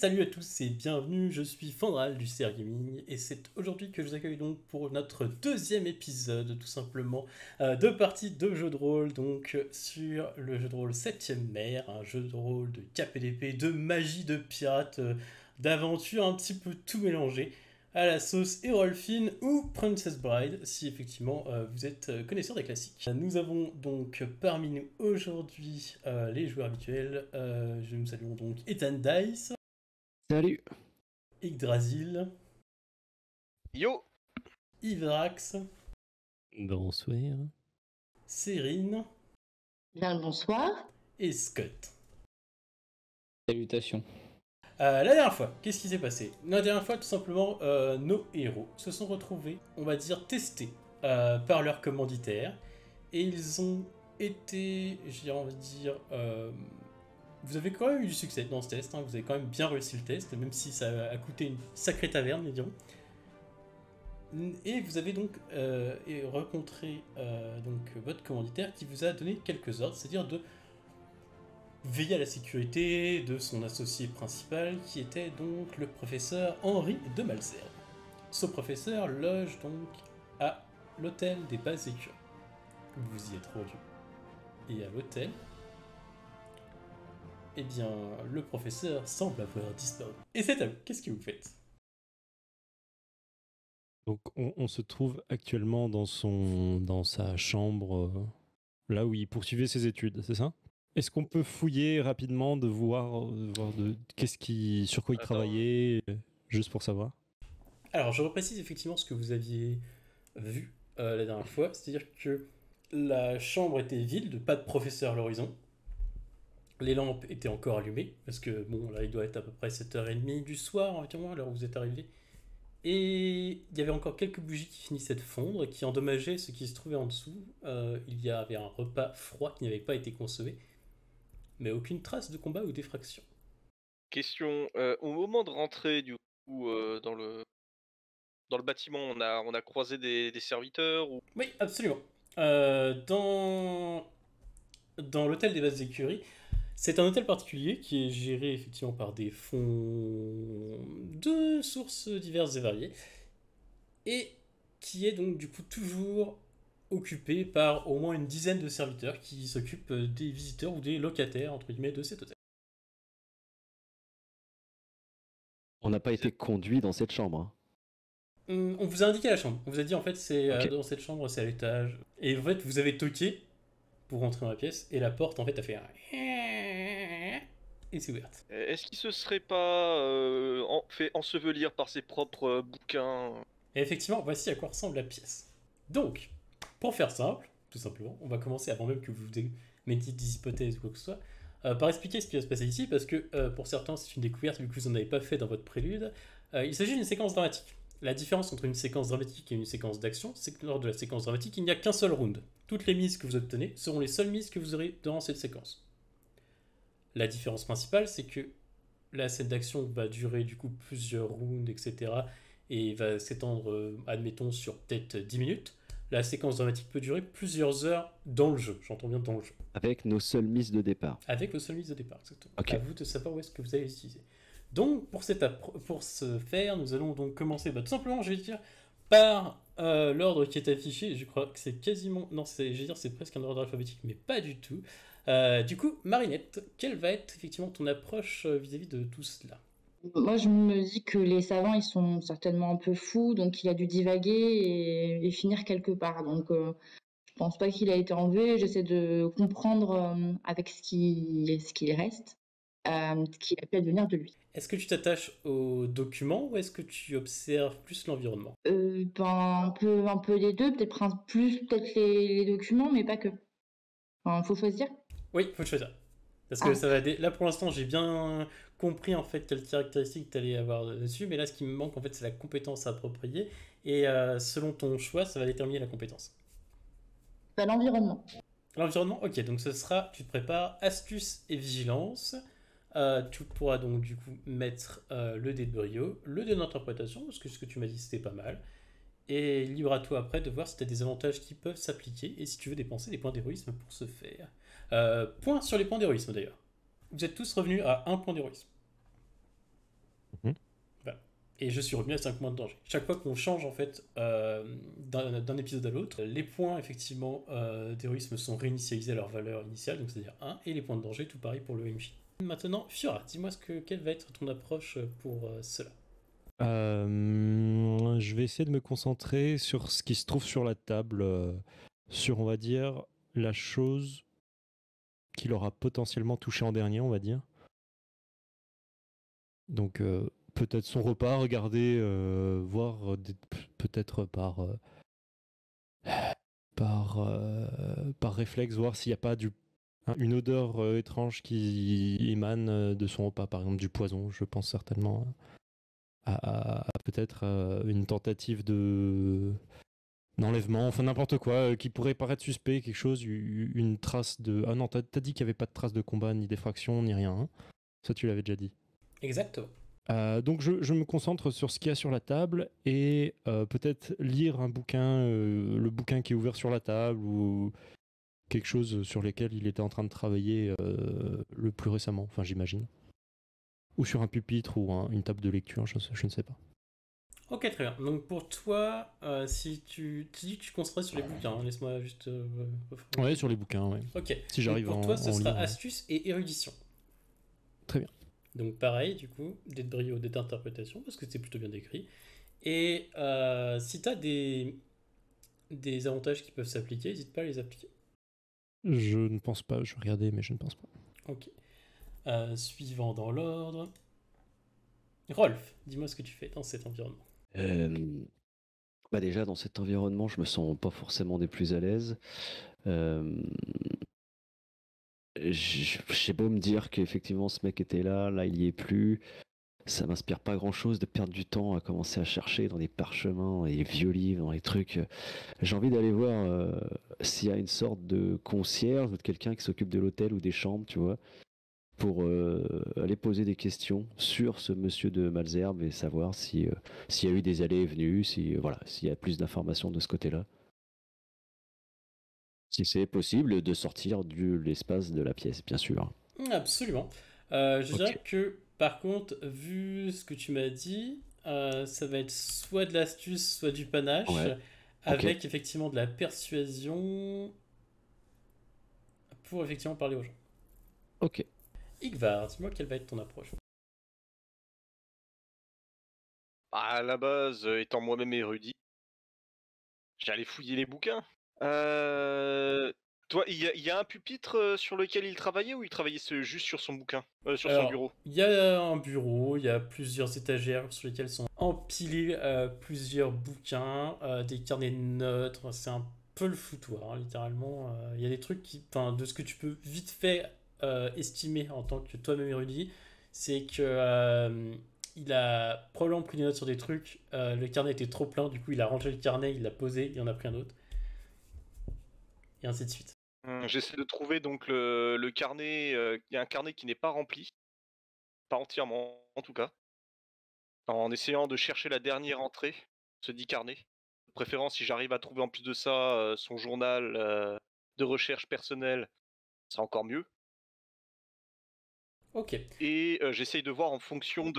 salut à tous et bienvenue, je suis Fandral du CR Gaming et c'est aujourd'hui que je vous accueille donc pour notre deuxième épisode tout simplement de partie de jeu de rôle donc sur le jeu de rôle 7ème mer, un jeu de rôle de KPDP, de magie, de pirate, d'aventure, un petit peu tout mélangé à la sauce Erolfin ou Princess Bride si effectivement vous êtes connaisseur des classiques. Nous avons donc parmi nous aujourd'hui les joueurs habituels, nous saluons donc Ethan Dice. Salut. Yggdrasil, Yo! Ivrax, Bonsoir. Cérine Bien le bonsoir. et Scott. Salutations. La dernière fois, qu'est-ce qui s'est passé? La dernière fois, tout simplement, nos héros se sont retrouvés, on va dire, testés par leur commanditaire. Et ils ont été, j'ai envie de dire, vous avez quand même eu du succès dans ce test, hein, vous avez quand même bien réussi le test, même si ça a coûté une sacrée taverne, dirons. Et vous avez donc rencontré donc, votre commanditaire qui vous a donné quelques ordres, c'est-à-dire de veiller à la sécurité de son associé principal, qui était donc le professeur Henri de Malzerbe. Ce professeur loge donc à l'hôtel des Bases Écuries. Vous y êtes rendu. Et à l'hôtel, eh bien, le professeur semble avoir disparu. Et c'est à vous, qu'est-ce que vous faites? Donc on se trouve actuellement dans sa chambre, là où il poursuivait ses études, c'est ça? Est-ce qu'on peut fouiller rapidement de voir sur quoi il travaillait, juste pour savoir? Alors, je reprécise effectivement ce que vous aviez vu la dernière fois, c'est-à-dire que la chambre était vide, pas de professeur à l'horizon. Les lampes étaient encore allumées, parce que bon, là, il doit être à peu près 7h30 du soir, environ, à l'heure où vous êtes arrivé. Et il y avait encore quelques bougies qui finissaient de fondre, qui endommageaient ce qui se trouvait en dessous. Il y avait un repas froid qui n'avait pas été consommé, mais aucune trace de combat ou d'effraction. Question, au moment de rentrer du coup dans le bâtiment, on a croisé des serviteurs ou... Oui, absolument. Dans l'hôtel des Basses Écuries, c'est un hôtel particulier qui est géré effectivement par des fonds de sources diverses et variées, et qui est donc du coup toujours occupé par au moins une dizaine de serviteurs qui s'occupent des visiteurs ou des locataires entre guillemets de cet hôtel. On n'a pas été conduit dans cette chambre. Hein. On vous a indiqué la chambre. On vous a dit en fait c'est Ok. dans cette chambre, c'est à l'étage. Et en fait vous avez toqué pour rentrer dans la pièce et la porte en fait a fait un et c'est ouverte. Est-ce qu'il se serait pas fait ensevelir par ses propres bouquins? Et effectivement, voici à quoi ressemble la pièce. Donc, pour faire simple, tout simplement, on va commencer avant même que vous mettiez des hypothèses ou quoi que ce soit, par expliquer ce qui va se passer ici, parce que pour certains c'est une découverte vu que vous n'en avez pas fait dans votre prélude. Il s'agit d'une séquence dramatique. La différence entre une séquence dramatique et une séquence d'action, c'est que lors de la séquence dramatique, il n'y a qu'un seul round. Toutes les mises que vous obtenez seront les seules mises que vous aurez dans cette séquence. La différence principale, c'est que la scène d'action va durer du coup plusieurs rounds, etc. Et va s'étendre, admettons, sur peut-être 10 minutes. La séquence dramatique peut durer plusieurs heures dans le jeu, j'entends bien dans le jeu. Avec nos seules mises de départ. Avec vos seules mises de départ, exactement. Ok. À vous de savoir où est-ce que vous allez utiliser. Donc, pour ce faire, nous allons donc commencer, tout simplement, je vais dire, par l'ordre qui est affiché. Je crois que c'est quasiment... Non, je vais dire c'est presque un ordre alphabétique, mais pas du tout. Du coup, Marinette, quelle va être effectivement ton approche vis-à-vis de tout cela? Moi, je me dis que les savants, ils sont certainement un peu fous, donc il a dû divaguer et finir quelque part. Donc, je pense pas qu'il a été enlevé. J'essaie de comprendre avec ce qu'il reste, ce qui a pu advenir de lui. Est-ce que tu t'attaches aux documents ou est-ce que tu observes plus l'environnement? Un peu les deux, peut-être les documents, mais pas que. Enfin, faut choisir. Oui, faut choisir. Parce que ça va là pour l'instant j'ai bien compris en fait quelles caractéristiques tu allais avoir dessus, mais là ce qui me manque en fait c'est la compétence appropriée et selon ton choix ça va déterminer la compétence. L'environnement. L'environnement, ok, donc ce sera, tu te prépares astuce et vigilance. Tu pourras donc du coup mettre le dé de brio, le dé d'interprétation, parce que ce que tu m'as dit c'était pas mal. Et libre à toi après de voir si tu as des avantages qui peuvent s'appliquer et si tu veux dépenser des points d'héroïsme pour ce faire. Point sur les points d'héroïsme d'ailleurs. Vous êtes tous revenus à un point d'héroïsme. Et je suis revenu à 5 points de danger. Chaque fois qu'on change en fait d'un épisode à l'autre, les points effectivement d'héroïsme sont réinitialisés à leur valeur initiale, donc c'est-à-dire 1, et les points de danger, tout pareil pour le MJ. Maintenant, Fiora, dis-moi quelle va être ton approche pour cela. Je vais essayer de me concentrer sur ce qui se trouve sur la table, sur, on va dire, la chose qui l'aura potentiellement touché en dernier, on va dire. Donc, peut-être son repas, regarder, voir, peut-être par réflexe, voir s'il n'y a pas une odeur étrange qui émane de son repas, par exemple du poison. Je pense certainement à peut-être une tentative d'enlèvement, enfin n'importe quoi, qui pourrait paraître suspect, quelque chose, une trace de... Ah non, t'as dit qu'il n'y avait pas de trace de combat, ni d'effraction, ni rien. Hein. Ça, tu l'avais déjà dit. Exactement. Donc je me concentre sur ce qu'il y a sur la table et peut-être lire un bouquin, le bouquin qui est ouvert sur la table ou quelque chose sur lequel il était en train de travailler le plus récemment, enfin j'imagine. Ou sur un pupitre ou une table de lecture, je ne sais pas. Ok, très bien. Donc pour toi, si tu dis que tu concentrerais sur les bouquins, hein, laisse-moi juste... Ouais, sur les bouquins, ouais. Ok. Si j'arrive pour toi, ce sera lire, astuce et érudition. Très bien. Donc pareil, du coup, d'être brio, d'être interprétation, parce que c'est plutôt bien décrit. Et si tu as des avantages qui peuvent s'appliquer, n'hésite pas à les appliquer. Je ne pense pas, je regardais, mais je ne pense pas. Ok. Suivant dans l'ordre. Rolf, dis-moi ce que tu fais dans cet environnement. Bah déjà, dans cet environnement, je me sens pas forcément des plus à l'aise. J'ai beau me dire qu'effectivement ce mec était là il y est plus. Ça m'inspire pas grand chose de perdre du temps à commencer à chercher dans des parchemins, dans les vieux livres, dans les trucs. J'ai envie d'aller voir s'il y a une sorte de concierge ou de quelqu'un qui s'occupe de l'hôtel ou des chambres, tu vois, pour aller poser des questions sur ce monsieur de Malzerbe et savoir s'il y a eu des allées et venues, voilà, s'il y a plus d'informations de ce côté-là. Si c'est possible de sortir de l'espace de la pièce, bien sûr. Absolument. Je dirais que, par contre, vu ce que tu m'as dit, ça va être soit de l'astuce, soit du panache, avec effectivement de la persuasion pour effectivement parler aux gens. Ok. Igvar, dis-moi quelle va être ton approche. À la base, étant moi-même érudit, j'allais fouiller les bouquins. Toi, il y a un pupitre sur lequel il travaillait ou il travaillait juste sur son bouquin, sur son bureau? Il y a un bureau, il y a plusieurs étagères sur lesquelles sont empilés plusieurs bouquins, des carnets de notes, enfin, c'est un peu le foutoir, hein, littéralement. Il y a des trucs de ce que tu peux vite fait estimer en tant que toi-même érudit, c'est que il a probablement pris des notes sur des trucs, le carnet était trop plein, du coup il a rangé le carnet, il l'a posé, il en a pris un autre. Et ainsi de suite. J'essaie de trouver donc le carnet. Il y a un carnet qui n'est pas rempli, pas entièrement en tout cas, en essayant de chercher la dernière entrée, ce dit carnet. De préférence, si j'arrive à trouver en plus de ça son journal de recherche personnelle, c'est encore mieux. Ok. Et j'essaye de voir en fonction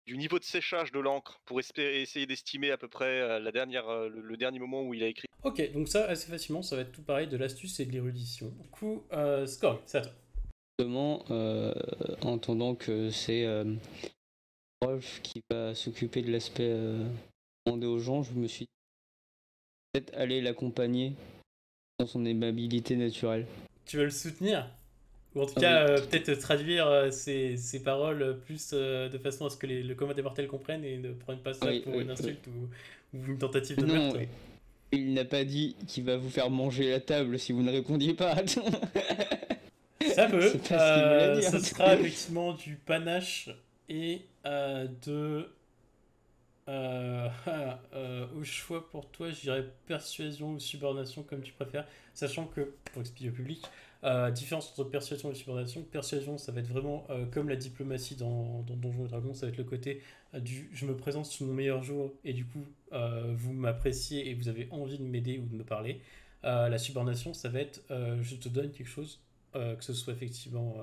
du niveau de séchage de l'encre pour essayer d'estimer à peu près le dernier moment où il a écrit. Ok, donc ça, assez facilement, ça va être tout pareil, de l'astuce et de l'érudition. Du coup, Scorg, c'est à toi. Justement, entendant que c'est Rolf qui va s'occuper de l'aspect demander aux gens, je me suis dit peut-être aller l'accompagner dans son aimabilité naturelle. Tu veux le soutenir? Ou en tout cas, peut-être traduire ses paroles plus de façon à ce que le commun des mortels comprennent et ne prennent pas ça pour une insulte ou une tentative de meurtre. Non, il n'a pas dit qu'il va vous faire manger la table si vous ne répondiez pas. Ça peut. C'est pas ce qu'il voulait dire. Ce sera effectivement du panache et au choix pour toi, je dirais persuasion ou subordination comme tu préfères, sachant que, pour expliquer au public, différence entre persuasion et subordination. Persuasion, ça va être vraiment comme la diplomatie dans Donjons et Dragons, ça va être le côté du je me présente sous mon meilleur jour et du coup vous m'appréciez et vous avez envie de m'aider ou de me parler. La subordination, ça va être je te donne quelque chose, que ce soit effectivement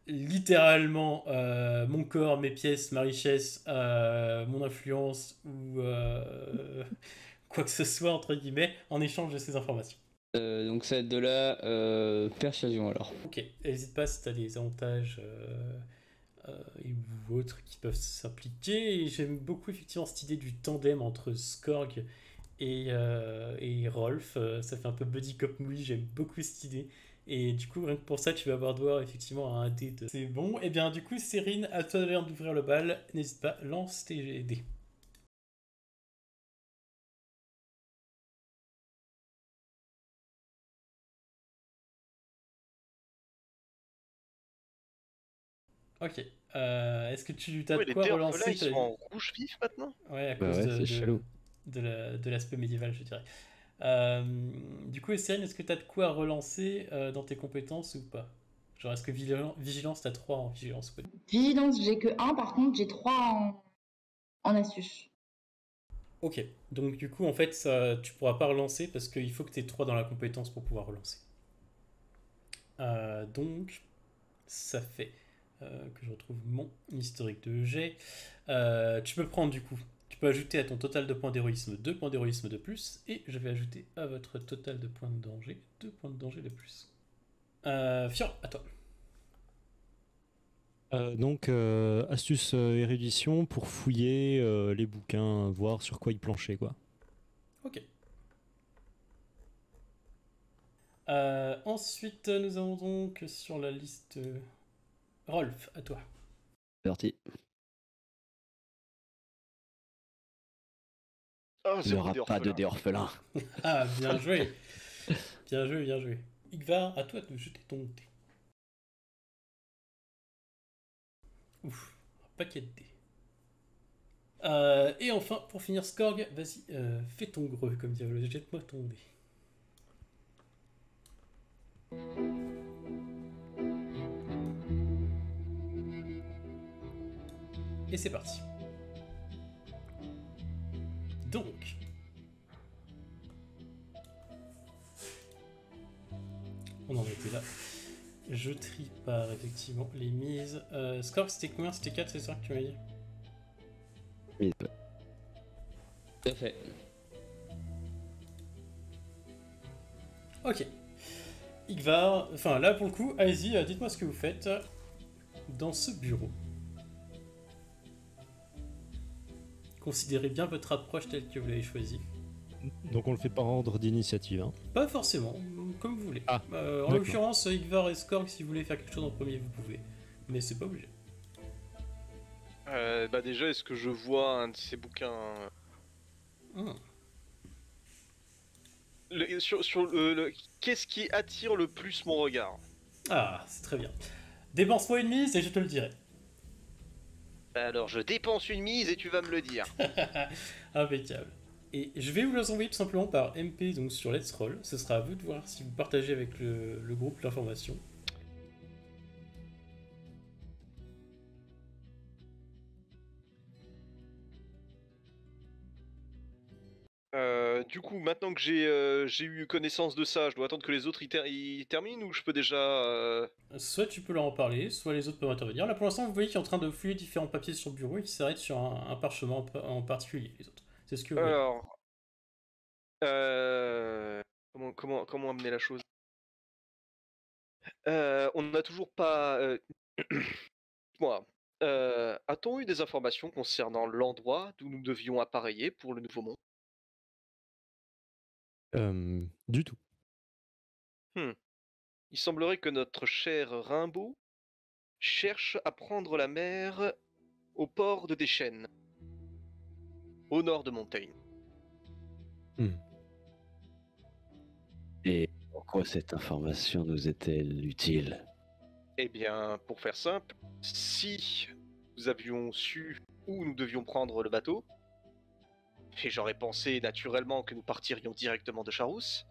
littéralement mon corps, mes pièces, ma richesse, mon influence ou quoi que ce soit, entre guillemets, en échange de ces informations. Donc ça va être de la persuasion alors. Ok, n'hésite pas si tu as des avantages ou autres qui peuvent s'impliquer. Et j'aime beaucoup effectivement cette idée du tandem entre Skorg et Rolf. Ça fait un peu buddy cop movie, j'aime beaucoup cette idée. Et du coup, rien que pour ça, tu vas avoir droit effectivement à un dé de... C'est bon. Et bien du coup, Cérine, à toi d'ouvrir le bal. N'hésite pas, lance tes dés. Ok. Est-ce que tu as Ouais, de les quoi dés relancer orphelins, ils sont en rouge vif maintenant. Ouais, à Bah cause ouais, c'est chelou. de l'aspect médiéval, je dirais. Du coup, Cyril, est-ce que tu as de quoi relancer dans tes compétences ou pas? Genre, est-ce que vigilance, t'as 3 en vigilance ou pas? Vigilance, j'ai que 1, par contre, j'ai 3 en astuce. Ok, donc du coup, en fait, ça, tu pourras pas relancer parce qu'il faut que tu aies 3 dans la compétence pour pouvoir relancer. Donc, ça fait que je retrouve mon historique de jet. Tu peux prendre du coup, tu peux ajouter à ton total de points d'héroïsme 2 points d'héroïsme de plus, et je vais ajouter à votre total de points de danger 2 points de danger de plus. Fior, à toi. Donc, astuce érudition pour fouiller les bouquins, voir sur quoi ils planchaient, quoi. Ok. Ensuite, nous avons donc sur la liste Rolf, à toi. C'est parti. Ah, Il c'est n'y bon, aura dés pas de orphelins. dés orphelins. Ah, bien joué. Bien joué, bien joué. Igvar, à toi de jeter ton dé. Ouf, un paquet de dés. Et enfin, pour finir, Skorg, vas-y, fais ton gros comme diable, jette-moi ton dé. Et c'est parti. Donc, on en était là. Je trie par effectivement les mises. Skorg, c'était combien? C'était 4, c'est ça que tu m'as dit? Oui, Tout à fait. Ok. Igvar, enfin là pour le coup, allez-y, dites-moi ce que vous faites dans ce bureau. Considérez bien votre approche telle que vous l'avez choisie. Donc on le fait par ordre d'initiative. Hein. Pas forcément, comme vous voulez. Ah, En d'accord. l'occurrence, Igvar et Skorg, si vous voulez faire quelque chose en premier, vous pouvez. Mais c'est pas obligé. Bah déjà, est-ce que je vois un de ces bouquins Hmm. Qu'est-ce qui attire le plus mon regard? Ah, c'est très bien. Dépense-moi une mise et je te le dirai. Alors, je dépense une mise et tu vas me le dire. Impeccable. Et je vais vous les envoyer tout simplement par MP, donc sur Let's Roll. Ce sera à vous de voir si vous partagez avec le groupe l'information. Du coup, maintenant que j'ai eu connaissance de ça, je dois attendre que les autres ils terminent ou je peux déjà... Soit tu peux leur en parler, soit les autres peuvent intervenir. Là pour l'instant, vous voyez qu'il est en train de fouiller différents papiers sur le bureau et qu'il s'arrête sur un parchemin en particulier, les autres. C'est ce que vous voyez. Alors... Comment amener la chose? On n'a toujours pas... Moi, a-t-on eu des informations concernant l'endroit d'où nous devions appareiller pour le Nouveau Monde? Du tout. Il semblerait que notre cher Rimbaud cherche à prendre la mer au port de Deschênes, au nord de Montaigne. Et pourquoi cette information nous est-elle utile? Eh bien, pour faire simple, si nous avions su où nous devions prendre le bateau, et j'aurais pensé naturellement que nous partirions directement de Charousse,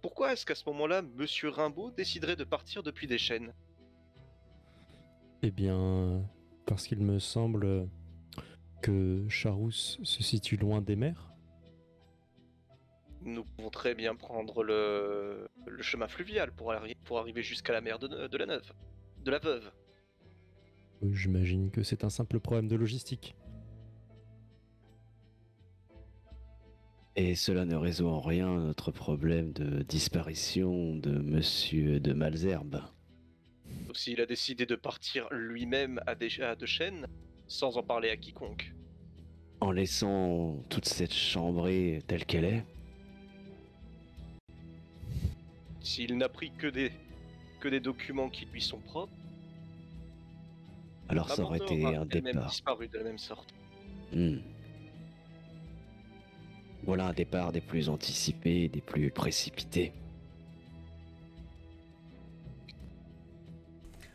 pourquoi est-ce qu'à ce moment-là, Monsieur Rimbaud déciderait de partir depuis Deschênes? Eh bien, parce qu'il me semble que Charousse se situe loin des mers. Nous pouvons très bien prendre le chemin fluvial pour arriver jusqu'à la mer de la Veuve. J'imagine que c'est un simple problème de logistique. Et cela ne résout en rien notre problème de disparition de Monsieur de Malzerbe. Sauf s'il a décidé de partir lui-même à De Chênes, sans en parler à quiconque. En laissant toute cette chambrée telle qu'elle est. S'il n'a pris que des documents qui lui sont propres, Alors ça aurait Amanda été aura un elle-même départ. disparu de la même sorte. Voilà un départ des plus anticipés, des plus précipités.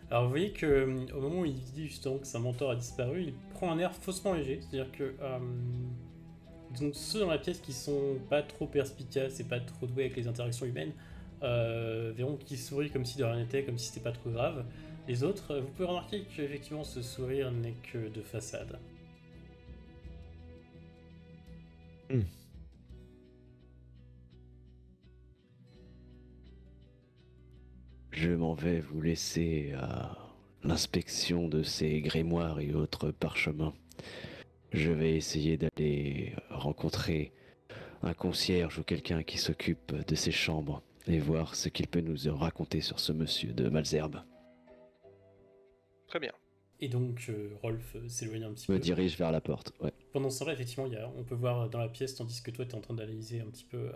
Alors vous voyez que au moment où il dit justement que sa mentor a disparu, il prend un air faussement léger, c'est-à-dire que disons, ceux dans la pièce qui sont pas trop perspicaces et pas trop doués avec les interactions humaines verront qu'il sourit comme si de rien n'était, comme si c'était pas trop grave. Les autres, vous pouvez remarquer qu'effectivement ce sourire n'est que de façade. Je m'en vais vous laisser à l'inspection de ces grimoires et autres parchemins. Je vais essayer d'aller rencontrer un concierge ou quelqu'un qui s'occupe de ces chambres et voir ce qu'il peut nous raconter sur ce monsieur de Malzerbe. Très bien. Et donc Rolf s'éloigne un petit Je me peu. dirige vers la porte, ouais. Pendant ce temps-là, effectivement, on peut voir dans la pièce, tandis que toi tu es en train d'analyser un petit peu.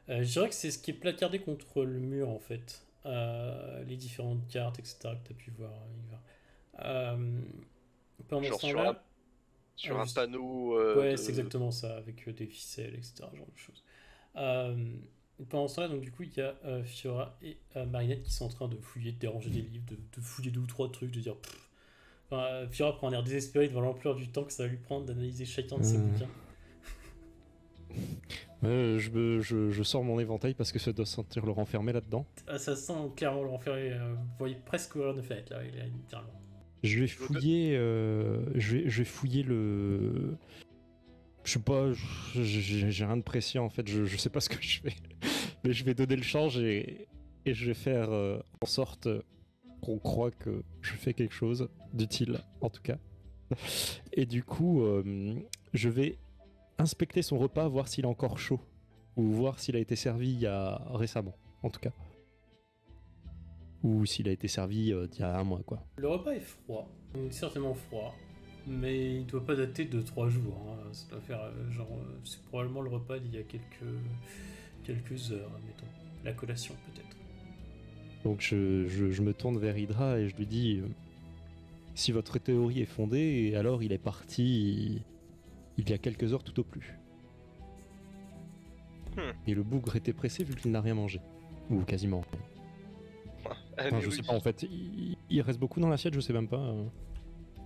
Je dirais que c'est ce qui est placardé contre le mur en fait. Les différentes cartes, etc. que tu as pu voir. Pendant Genre ce temps-là. Sur un juste- panneau. Ouais, c'est exactement ça, avec des ficelles, etc. Genre de choses. Pendant ce temps-là, donc du coup, il y a Fiora et Marinette qui sont en train de fouiller, de déranger des livres, de fouiller 2 ou 3 trucs, de dire. Enfin, Fiora prend un air désespéré devant l'ampleur du temps que ça va lui prendre d'analyser chacun de ses bouquins. Je sors mon éventail parce que ça doit sentir le renfermer là-dedans. Ça sent clairement le renfermer. Vous voyez presque ouvrir de fenêtre là, il est littéralement. Je vais fouiller. Je vais fouiller le. Je sais pas. J'ai rien de précis en fait. Je sais pas ce que je fais. Mais je vais donner le change et je vais faire en sorte qu'on croit que je fais quelque chose d'utile en tout cas. Et du coup, je vais inspecter son repas, voir s'il est encore chaud ou voir s'il a été servi il y a récemment en tout cas. Ou s'il a été servi il y a un mois, quoi. Le repas est froid, certainement froid, mais il ne doit pas dater de 3 jours. Hein. Ça doit faire c'est probablement le repas d'il y a quelques heures, mettons. La collation peut-être. Donc je me tourne vers Hydra et je lui dis si votre théorie est fondée, alors il est parti il y a quelques heures tout au plus. Et le bougre était pressé vu qu'il n'a rien mangé. Ou quasiment rien. Enfin, je sais pas en fait, il reste beaucoup dans l'assiette, je sais même pas.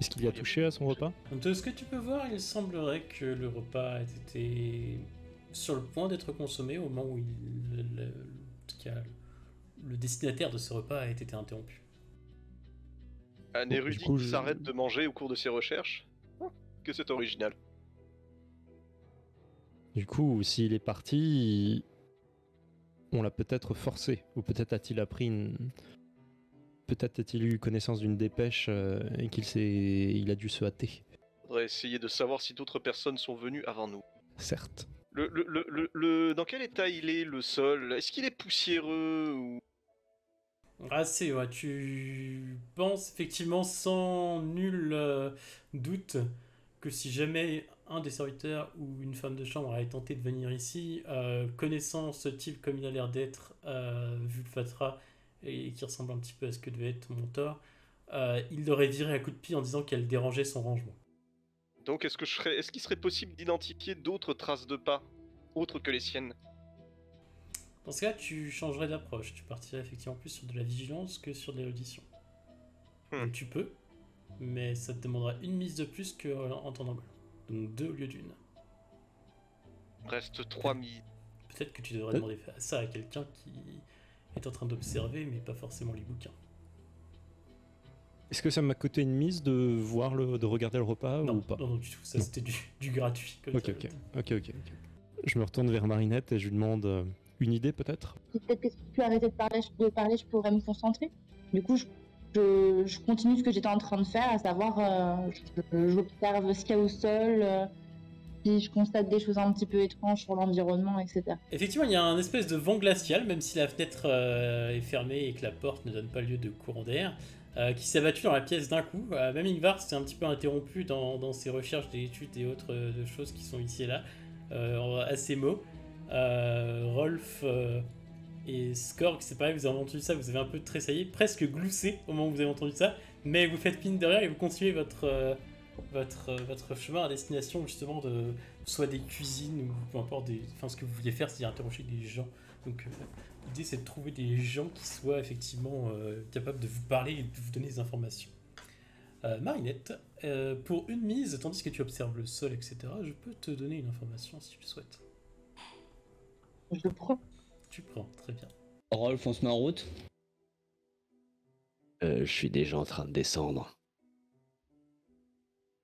Est-ce qu'il y a touché à son repas? De ce que tu peux voir, il semblerait que le repas ait été sur le point d'être consommé au moment où le destinataire de ce repas a été interrompu. Un érudit coup, qui s'arrête de manger au cours de ses recherches. Que c'est original. Du coup, s'il est parti, on l'a peut-être forcé, ou peut-être a-t-il appris Peut-être a-t-il eu connaissance d'une dépêche et il a dû se hâter. Faudrait essayer de savoir si d'autres personnes sont venues avant nous. Certes. Dans quel état il est, le sol? Est-ce qu'il est poussiéreux ou... Assez, ouais, tu penses effectivement sans nul doute que si jamais un des serviteurs ou une femme de chambre avait tenté de venir ici, connaissant ce type comme il a l'air d'être, vu le fatras, et qui ressemble un petit peu à ce que devait être mon mentor, il l'aurait viré à coup de pied en disant qu'elle dérangeait son rangement. Donc est-ce qu'il serait possible d'identifier d'autres traces de pas, autres que les siennes? Dans ce cas, tu changerais d'approche. Tu partirais effectivement plus sur de la vigilance que sur de l'érudition. Donc tu peux, mais ça te demandera une mise de plus qu'en temps normal. Donc 2 au lieu d'1. Reste 3 mises. Peut-être que tu devrais demander ça à quelqu'un qui est en train d'observer, mais pas forcément les bouquins. Est-ce que ça m'a coûté une mise de regarder le repas Non, ou pas? non, du tout. Ça, c'était du gratuit. Comme Ok. Je me retourne vers Marinette et je lui demande une idée peut-être? Peut-être que si tu arrêtais de parler, je pourrais me concentrer. Du coup, je je continue ce que j'étais en train de faire, à savoir, j'observe ce qu'il y a au sol, si je constate des choses un petit peu étranges sur l'environnement, etc. Effectivement, il y a un espèce de vent glacial, même si la fenêtre est fermée et que la porte ne donne pas lieu de courant d'air, qui s'est abattu dans la pièce d'un coup. Même Ingvar s'est un petit peu interrompu dans ses recherches d'études et autres choses qui sont ici et là, à ces mots. Rolf et Skorg, c'est pareil, vous avez entendu ça, vous avez un peu tressaillé, presque gloussé au moment où vous avez entendu ça, mais vous faites mine de rien et vous continuez votre chemin à destination justement de soit des cuisines ou peu importe enfin ce que vous vouliez faire, c'est interroger des gens. Donc l'idée c'est de trouver des gens qui soient effectivement capables de vous parler et de vous donner des informations. Marinette, pour une mise, tandis que tu observes le sol, etc., je peux te donner une information si tu le souhaites. Je prends. Tu prends, très bien. Rolf, on se met en route. Je suis déjà en train de descendre.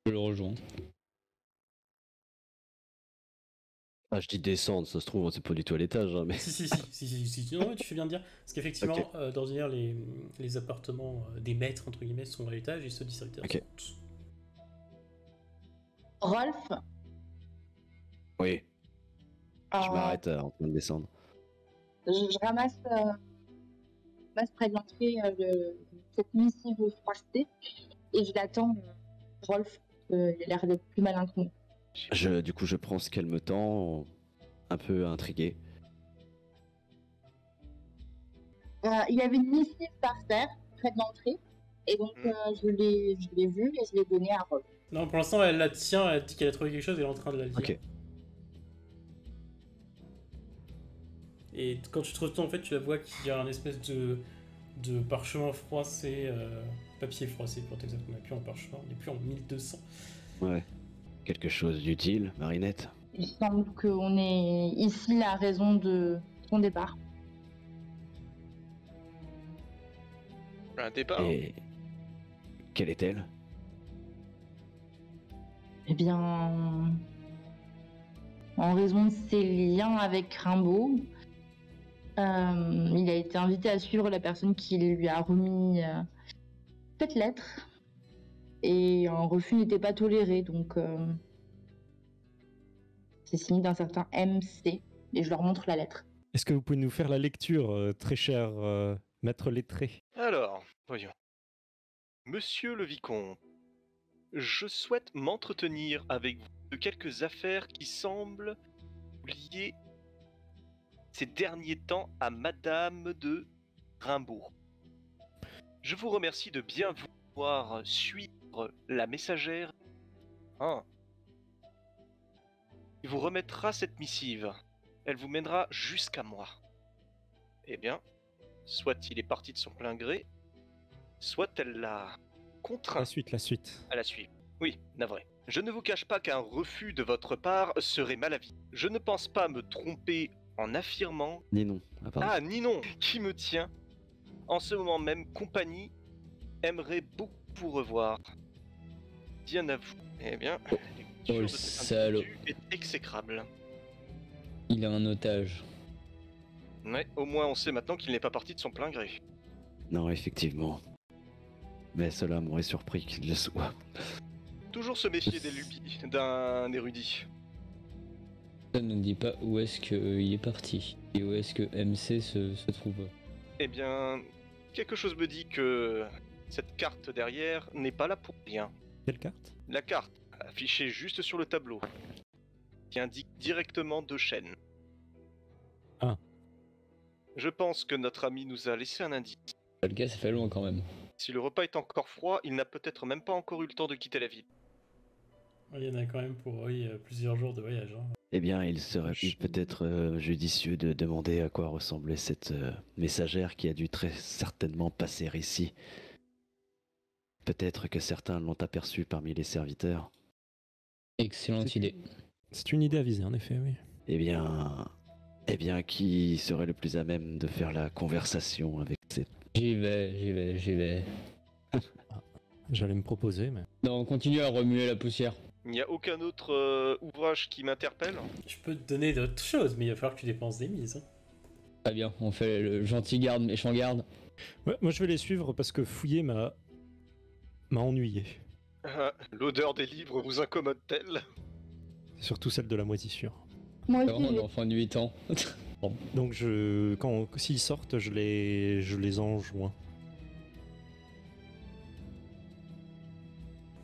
Je le rejoins. Ah, je dis descendre, ça se trouve, c'est pas du tout à l'étage, hein, mais... Si. Non, mais tu fais bien de dire. Parce qu'effectivement, Ok. d'ordinaire, les appartements des maîtres, entre guillemets, sont à l'étage et ceux du serviteur Ok. sont en dessous. Rolf, Oui, je euh, m'arrête en train de descendre. je ramasse près de l'entrée cette missive froissée et je l'attends. Rolf, il a l'air d'être plus malin que moi. Du coup, je prends ce qu'elle me tend, un peu intrigué. Il y avait une missive par terre, près de l'entrée, et donc je l'ai vue et je l'ai donnée à Rolf. Non, pour l'instant, elle la tient, elle dit qu'elle a trouvé quelque chose et elle est en train de la lire. Ok. Et quand tu te retournes, en fait, tu la vois qu'il y a un espèce de parchemin froissé, papier froissé pour t'exacter. On n'est plus en parchemin, on n'est plus en 1200. Ouais. Quelque chose d'utile, Marinette? Il semble qu'on est ici la raison de son départ. Un départ. Et quelle est-elle? Eh bien, en raison de ses liens avec Rimbaud, il a été invité à suivre la personne qui lui a remis cette lettre. Et un refus n'était pas toléré, donc c'est signé d'un certain MC. Et je leur montre la lettre. Est-ce que vous pouvez nous faire la lecture, très cher maître lettré? Alors, voyons. Monsieur le vicomte, je souhaite m'entretenir avec vous de quelques affaires qui semblent liées ces derniers temps à Madame de Rimbaud. Je vous remercie de bien vouloir suivre la messagère. Il vous remettra cette missive. Elle vous mènera jusqu'à moi. Eh bien, soit il est parti de son plein gré, soit elle l'a contraint La suite. à la suivre. Oui, navré. Je ne vous cache pas qu'un refus de votre part serait mal avis. Je ne pense pas me tromper en affirmant... Ninon. Ah, pardon. Ah, Ninon, qui me tient. En ce moment même, compagnie aimerait beaucoup vous revoir. Bien à vous. Eh bien, l'écriture le de cet salaud. individu est exécrable. Il a un otage. Ouais, au moins on sait maintenant qu'il n'est pas parti de son plein gré. Non, effectivement. Mais cela m'aurait surpris qu'il le soit. Toujours se méfier des lubies d'un érudit. Ça ne dit pas où est-ce qu'il est parti et où est-ce que MC se trouve. Eh bien, quelque chose me dit que cette carte derrière n'est pas là pour rien. Quelle carte? La carte, affichée juste sur le tableau, qui indique directement 2 chaînes. Ah. Je pense que notre ami nous a laissé un indice. Le gars, ça fait loin quand même. Si le repas est encore froid, il n'a peut-être même pas encore eu le temps de quitter la ville. Il y en a quand même pour plusieurs jours de voyage. Hein. Eh bien, il serait peut-être judicieux de demander à quoi ressemblait cette messagère qui a dû très certainement passer ici. Peut-être que certains l'ont aperçue parmi les serviteurs. Excellente idée. C'est une idée avisée, en effet, oui. Eh bien, qui serait le plus à même de faire la conversation avec cette... J'y vais. J'allais me proposer, mais... Non, on continue à remuer la poussière. Il n'y a aucun autre ouvrage qui m'interpelle. Je peux te donner d'autres choses, mais il va falloir que tu dépenses des mises. Hein. Très bien, on fait le gentil garde, méchant garde. Ouais, moi, je vais les suivre parce que fouiller m'a ennuyé. L'odeur des livres vous incommode-t-elle? Surtout celle de la moisissure. Moi C'est aussi, vraiment un enfant de 8 ans. Donc, s'ils sortent, je les enjoins.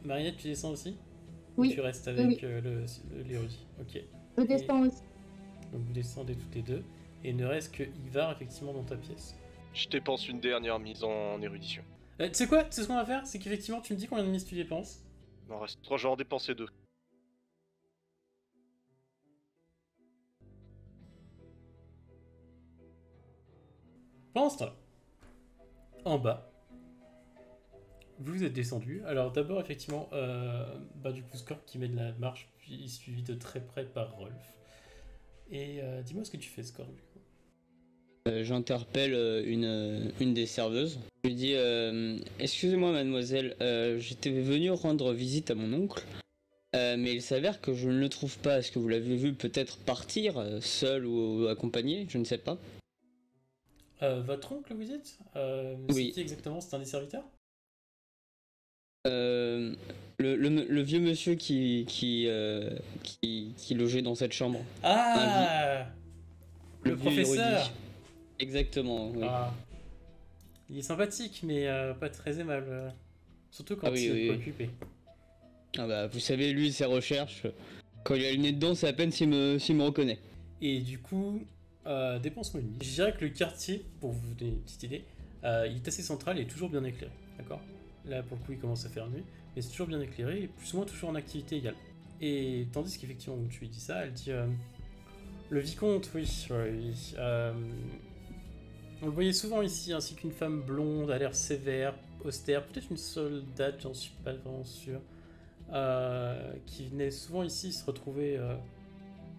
Marinette, tu descends aussi? Oui. Ou tu restes Oui, avec l'érudit. Ok. je descends aussi. Donc vous descendez toutes les deux. Et il ne reste que Ivar effectivement dans ta pièce. Je dépense une dernière mise en érudition. Tu sais quoi? Tu sais ce qu'on va faire? C'est qu'effectivement tu me dis combien de mises tu dépenses. Il m'en reste 3, je vais en dépenser 2. Pendant ce temps-là, en bas, vous êtes descendu. Alors d'abord effectivement, du coup Scorp qui mène la marche, puis suivi de très près par Rolf. Et dis-moi ce que tu fais Scorp du coup. J'interpelle une des serveuses. Je lui dis excusez-moi mademoiselle, j'étais venu rendre visite à mon oncle, mais il s'avère que je ne le trouve pas. Est-ce que vous l'avez vu peut-être partir, seul ou accompagné? Je ne sais pas. Votre oncle vous dites Oui. C'est qui exactement? C'est un des serviteurs? Le vieux monsieur qui logeait dans cette chambre. Ah, le vieux professeur. érudit. Exactement, oui. Ah. Il est sympathique, mais pas très aimable. Surtout quand Ah oui, il est oui, oui. préoccupé. Ah bah, vous savez, lui, ses recherches, quand il a le nez dedans, c'est à peine s'il me reconnaît. Et du coup, dépense-moi une mise. Je dirais que le quartier, pour vous donner une petite idée, il est assez central et toujours bien éclairé. D'accord? Là, pour le coup, il commence à faire nuit, mais c'est toujours bien éclairé et plus ou moins toujours en activité égale. Et tandis qu'effectivement, tu lui dis ça, elle dit le vicomte, oui. On le voyait souvent ici, ainsi qu'une femme blonde, à l'air sévère, austère, peut-être une soldate, j'en suis pas vraiment sûr, qui venait souvent ici se retrouver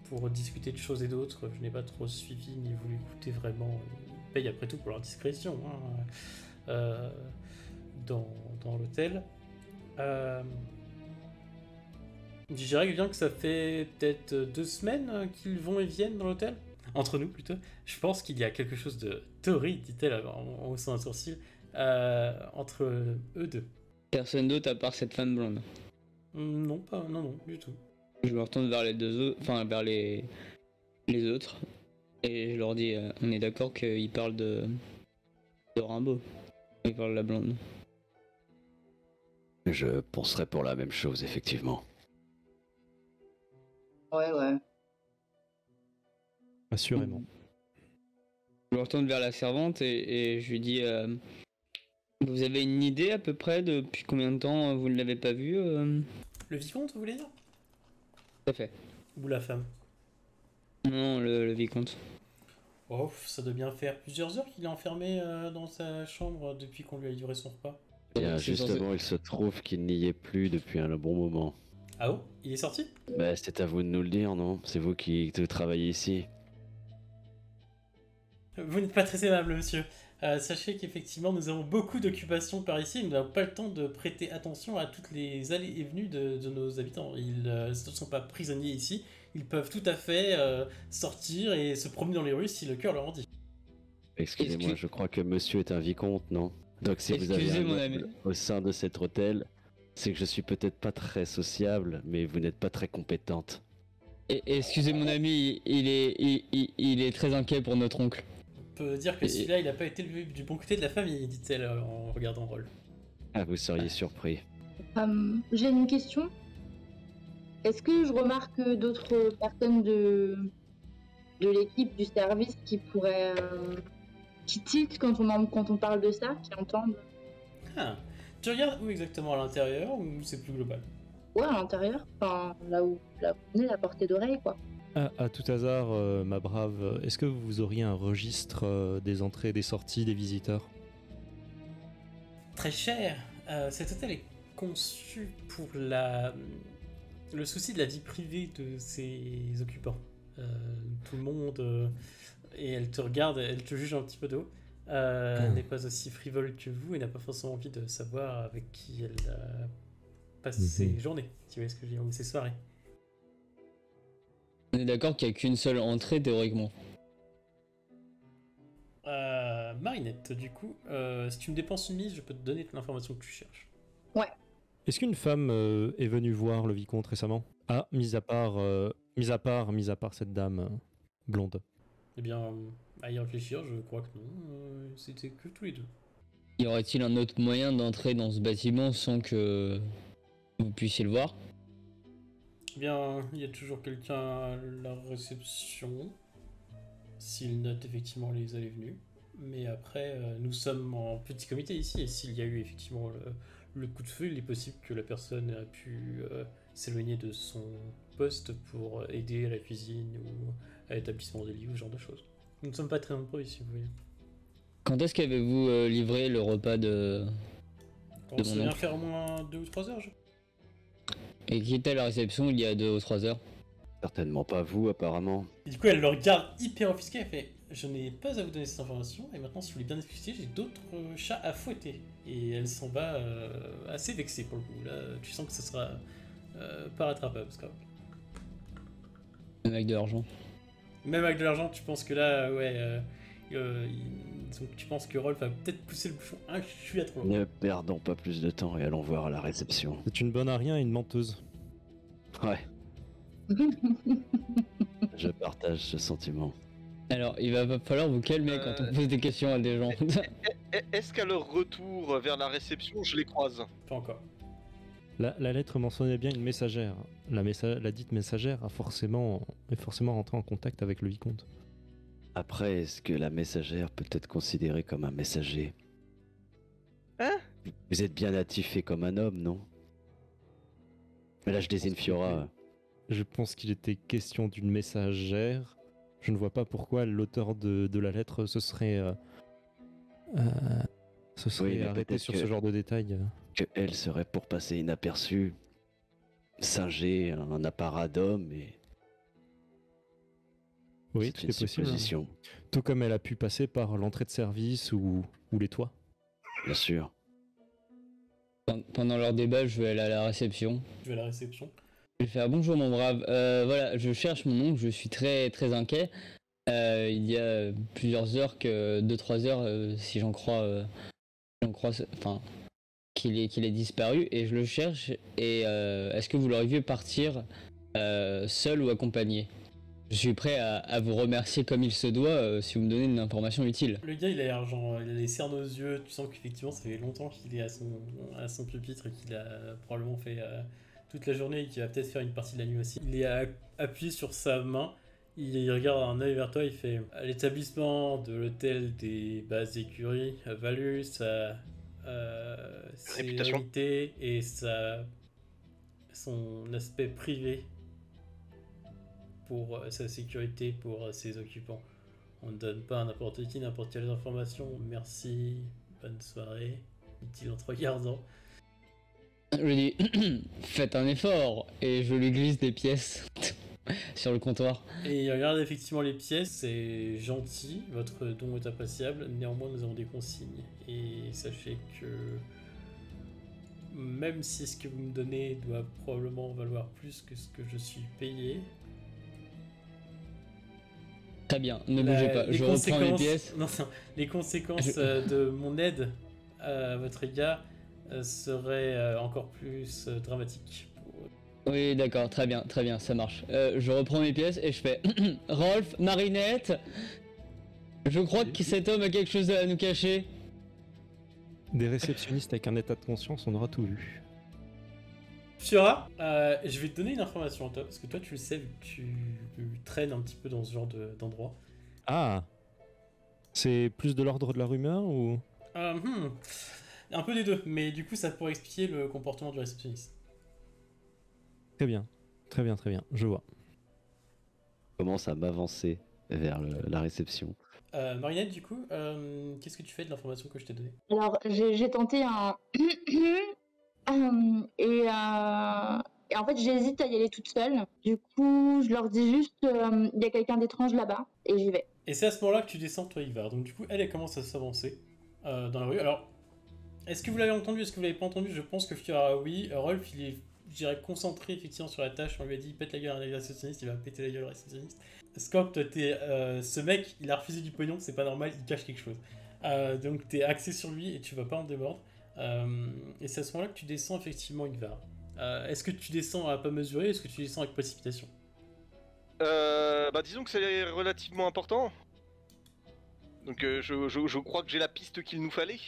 pour discuter de choses et d'autres. Je n'ai pas trop suivi ni voulu écouter vraiment. Ils payent après tout pour leur discrétion dans l'hôtel. Je dirais bien que ça fait peut-être 2 semaines qu'ils vont et viennent dans l'hôtel. Entre nous plutôt. Je pense qu'il y a quelque chose de torride, dit-elle en haussant un sourcil, entre eux deux. Personne d'autre à part cette femme blonde. Non, du tout. Je me retourne vers les deux autres, enfin vers les autres, et je leur dis on est d'accord qu'ils parlent de Rimbaud. Ils parlent de la blonde. Je penserais pour la même chose, effectivement. Ouais. Assurément. Je me retourne vers la servante et je lui dis vous avez une idée à peu près depuis combien de temps vous ne l'avez pas vu Le vicomte, vous voulez dire? Tout à fait. Ou la femme? Non, le vicomte. Oh, ça doit bien faire plusieurs heures qu'il est enfermé dans sa chambre depuis qu'on lui a livré son repas. Bien, C'est justement, il se trouve qu'il n'y est plus depuis un bon moment. Ah oh, il est sorti? Bah, c'est à vous de nous le dire, non? C'est vous qui travaillez ici. Vous n'êtes pas très aimable, monsieur. Sachez qu'effectivement, nous avons beaucoup d'occupations par ici. Nous n'avons pas le temps de prêter attention à toutes les allées et venues de nos habitants. Ils ne sont pas prisonniers ici. Ils peuvent tout à fait sortir et se promener dans les rues si le cœur leur en dit. Excusez-moi, je crois que monsieur est un vicomte, non? Donc si vous avez Excusez, un mon meuble ami. au sein de cet hôtel, c'est que je suis peut-être pas très sociable, mais vous n'êtes pas très compétente. Excusez mon ami, il est très inquiet pour notre oncle. On peut dire que celui-là, il n'a pas été du bon côté de la famille, dit-elle en regardant Roll. Ah, vous seriez surpris. J'ai une question. Est-ce que je remarque d'autres personnes de l'équipe du service qui pourraient qui tiltent quand on parle de ça, qui entendent? Ah, tu regardes où exactement? À l'intérieur ou c'est plus global? Ouais, à l'intérieur, enfin là où on est, la portée d'oreille, quoi. À tout hasard, ma brave, est-ce que vous auriez un registre des entrées et des sorties des visiteurs? Très cher. Cet hôtel est conçu pour le souci de la vie privée de ses occupants. Tout le monde, et elle te regarde, elle te juge un petit peu de haut, n'est pas aussi frivole que vous et n'a pas forcément envie de savoir avec qui elle passe ses journées, tu vois ce que je veux dire, ou ses soirées. On est d'accord qu'il n'y a qu'une seule entrée théoriquement. Marinette, du coup, si tu me dépenses une mise, je peux te donner l'information que tu cherches. Est-ce qu'une femme est venue voir le vicomte récemment? Ah, mis à part cette dame blonde. Eh bien, à y réfléchir, je crois que non. C'était que tous les deux. Y aurait-il un autre moyen d'entrer dans ce bâtiment sans que vous puissiez le voir? Eh bien, il y a toujours quelqu'un à la réception, s'il note effectivement les allées venues. Mais après, nous sommes en petit comité ici, et s'il y a eu effectivement le coup de feu, il est possible que la personne a pu s'éloigner de son poste pour aider à la cuisine ou à l'établissement des lits ou ce genre de choses. Nous ne sommes pas très nombreux ici, vous voyez. Quand est-ce qu'avez-vous livré le repas de On mon vient oncle. faire au moins 2 ou 3 heures, Et qui était à la réception il y a 2 ou 3 heures? Certainement pas vous, apparemment. Et du coup, elle le regarde hyper offusquée, elle fait « Je n'ai pas à vous donner cette information, et maintenant, si vous voulez bien expliquer, j'ai d'autres chats à fouetter. » Et elle s'en va assez vexée pour le coup. Là, tu sens que ce sera pas rattrapable, ce cas. Même avec de l'argent. Même avec de l'argent, tu penses que là, ouais... donc tu penses que Rolf va peut-être pousser le bouchon un chouïa trop loin. Ne perdons pas plus de temps et allons voir à la réception. C'est une bonne à rien et une menteuse. Ouais, je partage ce sentiment. Alors, il va falloir vous calmer quand on pose des questions à des gens. Est-ce qu'à leur retour vers la réception, je les croise? Pas encore. La lettre mentionnait bien une messagère. La dite messagère est forcément rentrée en contact avec le vicomte. Après, est-ce que la messagère peut être considérée comme un messager? Hein? Vous êtes bien attifé comme un homme, non? Mais là, je désigne Fiora. Je pense qu'il était question d'une messagère. Je ne vois pas pourquoi l'auteur de la lettre se serait Oui, mais arrêté peut-être sur que- ce genre de détails. Que elle serait pour passer inaperçue, singer un apparat d'homme et Oui, c'est tout une est possible. supposition, Tout comme elle a pu passer par l'entrée de service ou les toits. bien sûr. Pendant leur débat, je vais aller à la réception. Je vais à la réception. Je vais faire bonjour mon brave. Voilà, je cherche mon oncle, je suis très très inquiet. Il y a plusieurs heures que 2-3 heures, si j'en crois, enfin, qu'il est disparu et je le cherche. Et est-ce que vous l'auriez vu partir seul ou accompagné? Je suis prêt à vous remercier comme il se doit si vous me donnez une information utile. Le gars, il a l'air genre, il a les cernes aux yeux, tu sens qu'effectivement, ça fait longtemps qu'il est à son pupitre et qu'il a probablement fait toute la journée et qu'il va peut-être faire une partie de la nuit aussi. Il est appuyé sur sa main, il regarde un œil vers toi, il fait l'établissement de l'hôtel des bases écuries a valu sa Réputation. sérénité et son aspect privé pour sa sécurité, pour ses occupants. On ne donne pas à n'importe qui n'importe quelle information. Merci, bonne soirée, dit-il en te regardant. Je lui dis faites un effort et je lui glisse des pièces sur le comptoir. Et il regarde effectivement les pièces, c'est gentil, votre don est appréciable, néanmoins nous avons des consignes. Et sachez que même si ce que vous me donnez doit probablement valoir plus que ce que je suis payé, Très bien, ne bougez pas, je reprends mes pièces. Non, les conséquences de mon aide à votre égard seraient encore plus dramatiques. Oui, d'accord, très bien, ça marche. Je reprends mes pièces et je fais Rolf, Marinette, je crois que cet homme a quelque chose à nous cacher. Des réceptionnistes avec un état de conscience, on aura tout vu. Fiora, je vais te donner une information à toi, parce que toi tu le sais, vu que tu traînes un petit peu dans ce genre d'endroit. Ah, c'est plus de l'ordre de la rumeur ou... Un peu des deux, mais du coup ça pourrait expliquer le comportement du réceptionniste. Très bien, je vois. Je commence à m'avancer vers la réception. Marinette, du coup, qu'est-ce que tu fais de l'information que je t'ai donnée? Alors, j'ai tenté un... et en fait, j'hésite à y aller toute seule. Du coup, je leur dis juste, il y a quelqu'un d'étrange là-bas, et j'y vais. Et c'est à ce moment-là que tu descends toi, Ivar. Donc du coup, elle commence à s'avancer dans la rue. Alors, est-ce que vous l'avez entendu? Est-ce que vous l'avez pas entendu? Je pense que Fiora, oui. Rolf, il est je dirais, concentré effectivement sur la tâche. On lui a dit pète la gueule à un réceptionniste, il va péter la gueule au réceptionniste. Scorp, toi, ce mec, il a refusé du pognon, c'est pas normal, il cache quelque chose. Donc t'es axé sur lui et tu vas pas en démordre. Et c'est à ce moment-là que tu descends effectivement Ingvar. Est-ce que tu descends à pas mesurer, est-ce que tu descends avec précipitation? Bah disons que c'est relativement important. Donc je crois que j'ai la piste qu'il nous fallait.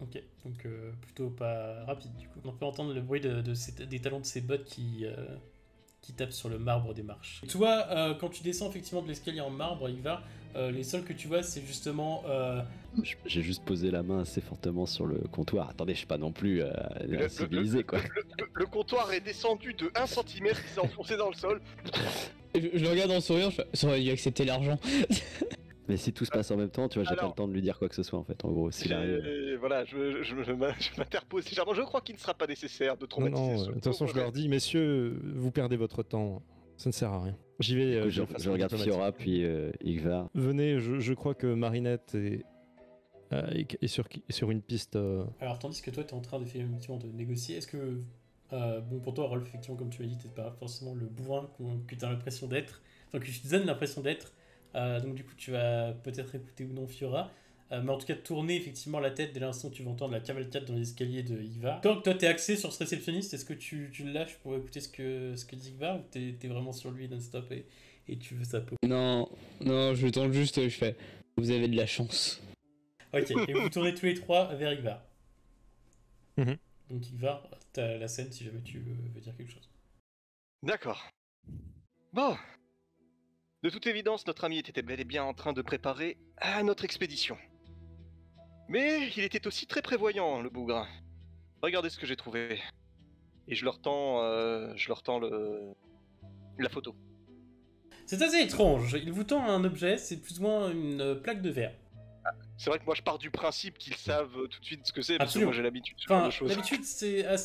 Ok, donc plutôt pas rapide du coup. On peut entendre le bruit des talons de ses bottes qui tapent sur le marbre des marches. Toi, quand tu descends effectivement de l'escalier en marbre, Ingvar, les sols que tu vois, c'est justement... J'ai juste posé la main assez fortement sur le comptoir. Attendez, je suis pas non plus civilisé, quoi. Le comptoir est descendu de 1 cm, il s'est enfoncé dans le sol. Je le regarde en souriant, je fais, ça aurait dû accepter l'argent. Mais si tout se passe en même temps, tu vois, j'ai pas le temps de lui dire quoi que ce soit, en fait, en gros, s'il arrive. Voilà, je m'interpose légèrement. Je crois qu'il ne sera pas nécessaire de traumatiser Non, de toute façon, je leur dis, messieurs, vous perdez votre temps. Ça ne sert à rien. J'y vais. Du coup, je regarde Fiora, puis Ingvar. Venez, je crois que Marinette est sur une piste. Alors, tandis que toi, tu es en train effectivement de négocier, est-ce que... bon, pour toi, Rolf, effectivement, comme tu l'as dit, t'es pas forcément le bourrin que tu as l'impression d'être. Enfin, que tu te donnes l'impression d'être. Donc du coup tu vas peut-être écouter ou non Fiora, mais en tout cas tourner effectivement la tête dès l'instant où tu vas entendre la cavalcade dans les escaliers de Ingvar. Quand toi t'es axé sur ce réceptionniste, est-ce que tu le lâches pour écouter ce que dit Ingvar, ou t'es vraiment sur lui non-stop et tu veux sa peau? Non, je tente juste, je fais, vous avez de la chance. Ok, et vous tournez tous les trois vers Ingvar. Mhm. Donc Ingvar, t'as la scène si jamais tu veux dire quelque chose. D'accord. Bon. De toute évidence, notre ami était bel et bien en train de préparer à notre expédition. Mais il était aussi très prévoyant, le bougre. Regardez ce que j'ai trouvé. Et je leur tends la photo. C'est assez étrange, il vous tend un objet, c'est plus ou moins une plaque de verre. C'est vrai que moi je pars du principe qu'ils savent tout de suite ce que c'est, parce que Absolument. moi j'ai l'habitude de ce genre de choses. D'habitude,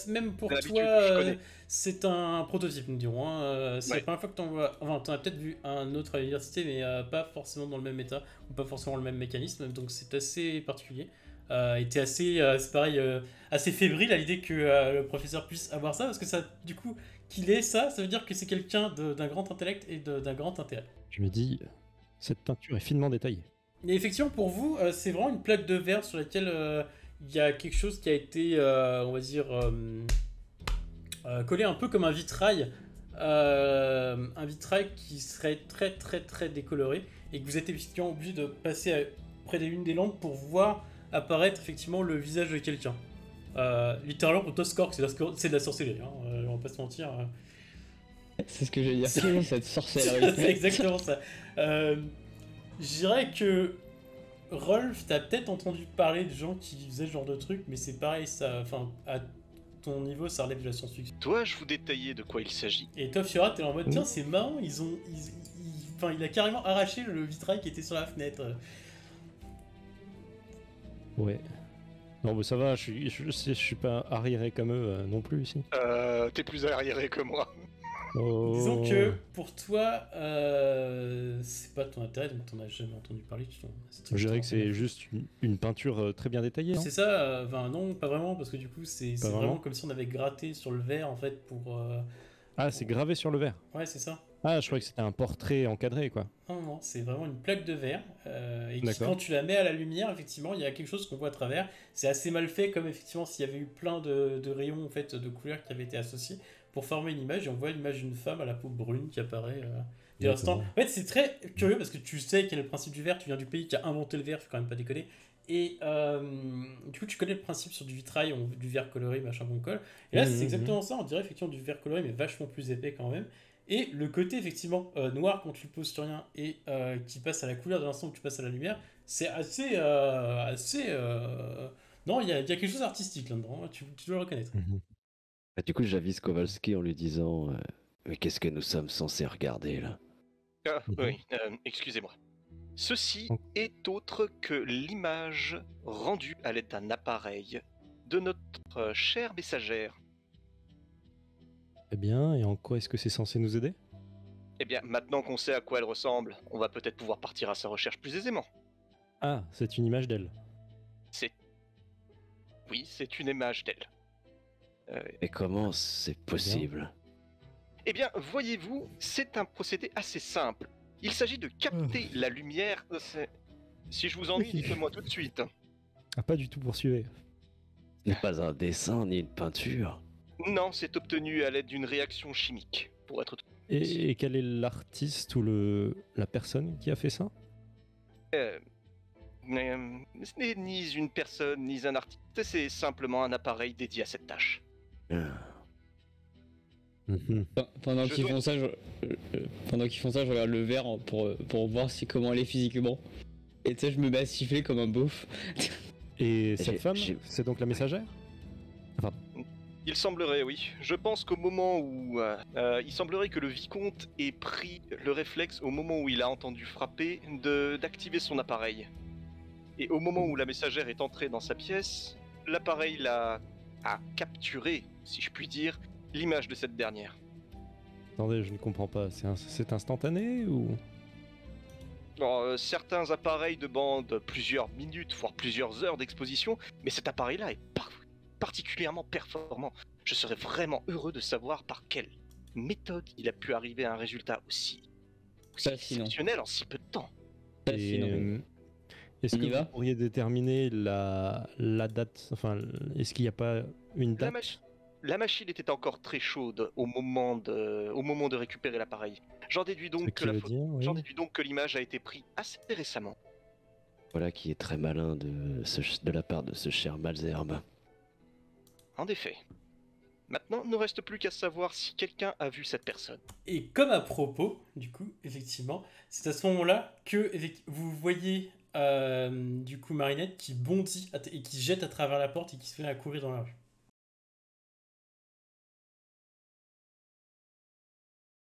même pour L'habitude, toi, je connais. c'est un prototype, nous dirons. C'est Ouais. la première fois que t'en vois. Enfin, t'en as peut-être vu un autre à l'université, mais pas forcément dans le même état, ou pas forcément le même mécanisme, donc c'est assez particulier. Et t'es assez, c'est pareil, assez fébrile à l'idée que le professeur puisse avoir ça, parce que ça, du coup, qu'il ait ça, ça veut dire que c'est quelqu'un d'un grand intellect et d'un grand intérêt. Je me dis, cette peinture est finement détaillée. Et effectivement, pour vous, c'est vraiment une plaque de verre sur laquelle il y a quelque chose qui a été, on va dire, collé un peu comme un vitrail qui serait très très très décoloré, et que vous êtes effectivement obligé de passer près d'une des lampes pour voir apparaître effectivement le visage de quelqu'un. Littéralement, pour toi, Scork, c'est de la sorcellerie, hein, on va pas se mentir. C'est ce que j'allais dire, quelle est cette sorcellerie? C'est exactement ça. Je dirais que Rolf, t'as peut-être entendu parler de gens qui faisaient ce genre de truc, mais c'est pareil, ça, enfin, à ton niveau, ça relève de la science-fiction. Dois-je vous détailler de quoi il s'agit? Et toi, Fiora, t'es en mode, tiens, c'est marrant, enfin, il a carrément arraché le vitrail qui était sur la fenêtre. Ouais. Non, mais ça va, je suis pas arriéré comme eux non plus ici. T'es plus arriéré que moi. Oh. Disons que pour toi, c'est pas ton intérêt, donc t'en as jamais entendu parler. Je dirais que c'est juste une peinture très bien détaillée. C'est ça, enfin non, pas vraiment, parce que du coup, c'est vraiment comme si on avait gratté sur le verre en fait pour. Ah, c'est gravé sur le verre. Ouais, c'est ça. Ah, je croyais que c'était un portrait encadré, quoi. Non, c'est vraiment une plaque de verre. Et D'accord. quand tu la mets à la lumière, effectivement, il y a quelque chose qu'on voit à travers. C'est assez mal fait, comme effectivement s'il y avait eu plein de rayons en fait, de couleurs qui avaient été associés pour former une image. Et on voit l'image d'une femme à la peau brune qui apparaît dès l'instant. En fait, c'est très curieux parce que tu sais quel est le principe du verre. Tu viens du pays qui a inventé le verre, faut quand même pas déconner. Et du coup, tu connais le principe sur du vitrail, du verre coloré, machin, bon colle. Et là, c'est exactement ça. On dirait effectivement du verre coloré, mais vachement plus épais quand même. Et le côté effectivement noir quand tu le poses sur rien et qui passe à la couleur de l'instant où tu passes à la lumière, c'est assez non, il y a quelque chose d'artistique là-dedans, hein, tu dois le reconnaître. Du coup, j'avise Kowalski en lui disant mais qu'est-ce que nous sommes censés regarder là? Oui, excusez-moi. Ceci est autre que l'image rendue à l'aide d'un appareil de notre chère messagère. Eh bien, et en quoi est-ce que c'est censé nous aider? Eh bien, maintenant qu'on sait à quoi elle ressemble, on va peut-être pouvoir partir à sa recherche plus aisément. Ah, c'est une image d'elle. Oui, c'est une image d'elle. Et comment c'est possible? Eh bien, voyez-vous, c'est un procédé assez simple. Il s'agit de capter la lumière. Si je vous ennuie, dites-le-moi tout de suite. Ah, pas du tout, poursuivez. Ce n'est pas un dessin ni une peinture. Non, c'est obtenu à l'aide d'une réaction chimique, pour être tout. Et quel est l'artiste ou la personne qui a fait ça? Ce n'est ni une personne, ni un artiste, c'est simplement un appareil dédié à cette tâche. Ah. Mhm. Pendant Je qu'ils dois- font ça, je regarde le verre pour voir comment elle est physiquement. Et tu sais, je me mets à siffler comme un beauf. Et J'ai- cette femme, j'ai- c'est donc la messagère? Il semblerait, oui. Je pense qu'au moment où... il semblerait que le vicomte ait pris le réflexe au moment où il a entendu frapper d'activer son appareil. Et au moment où la messagère est entrée dans sa pièce, l'appareil a capturé, si je puis dire, l'image de cette dernière. Attendez, je ne comprends pas. C'est instantané ou... Alors, certains appareils demandent plusieurs minutes, voire plusieurs heures d'exposition, mais cet appareil-là est particulièrement performant. Je serais vraiment heureux de savoir par quelle méthode il a pu arriver à un résultat aussi Fascinant. exceptionnel en si peu de temps. Fascinant. Est-ce On y que va vous pourriez déterminer la date? Enfin, est-ce qu'il n'y a pas une La, date? la machine était encore très chaude au moment de récupérer l'appareil. J'en déduis Ce donc qui veut dire, oui. j'en déduis donc que l'image a été prise assez récemment. Voilà qui est très malin de la part de ce cher Malzerbe. En effet. Maintenant, il ne reste plus qu'à savoir si quelqu'un a vu cette personne. Et comme à propos, du coup, effectivement, c'est à ce moment-là que vous voyez du coup Marinette qui bondit et qui jette à travers la porte et qui se met à courir dans la rue.